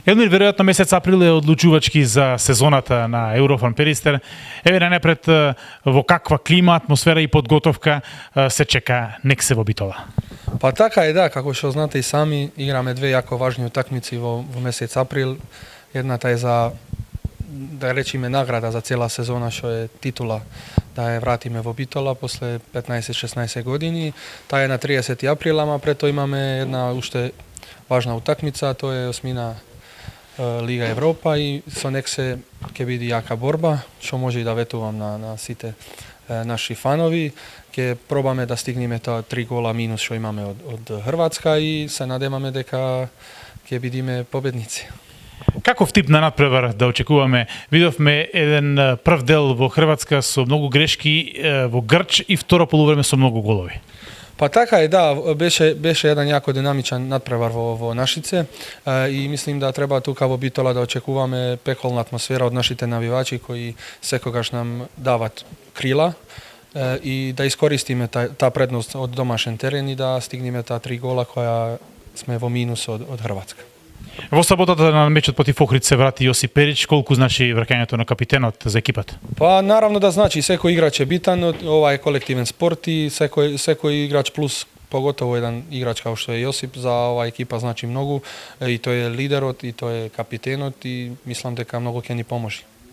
Елмир, веројатно месец април е одлучувачки за сезоната на Еврофан Перистер. Еве најнапред во каква клима, атмосфера и подготовка се чека Нексе во Битола? Па така е, да, како што знаете и сами, играме две јако важни утакмици во месец април. Едната е за, да речеме, награда за цела сезона, што е титула да ја вратиме во Битола после 15-16 години. Таа е на 30 април, ама пред тоа имаме една уште важна утакмица, тоа е осмина Лига Европа и со Нексе ќе биде јака борба, што може и да ветувам на сите наши фанови. Ќе пробаме да стигнеме тоа 3 гола минус што имаме од Хрватска и се надеваме дека ќе бидеме победници. Каков тип на надпревар да очекуваме? Видовме еден прв дел во Хрватска со многу грешки, во Грч и второ полувреме со многу голови. Па така е, да, беше еден јако динамичен надпревар во Нашице и мислим да треба тука во Битола да очекуваме пеколна атмосфера од нашите навивачи кои секогаш нам дават крила и да искористиме таа предност од домашен терен и да стигнеме таа 3 гола која сме во минус од Хрватска. Во саботата на мечот против Охрид се врати Јосип Перич. Колку значи враќањето на капитенот за екипата? Па наравно да значи, секој играч е битан, ова е колективен спорт и секој играч плюс поготово еден играч како што е Јосип за оваа екипа значи многу и тој е лидерот и тој е капитенот и мислам дека многу ќе ни поможи.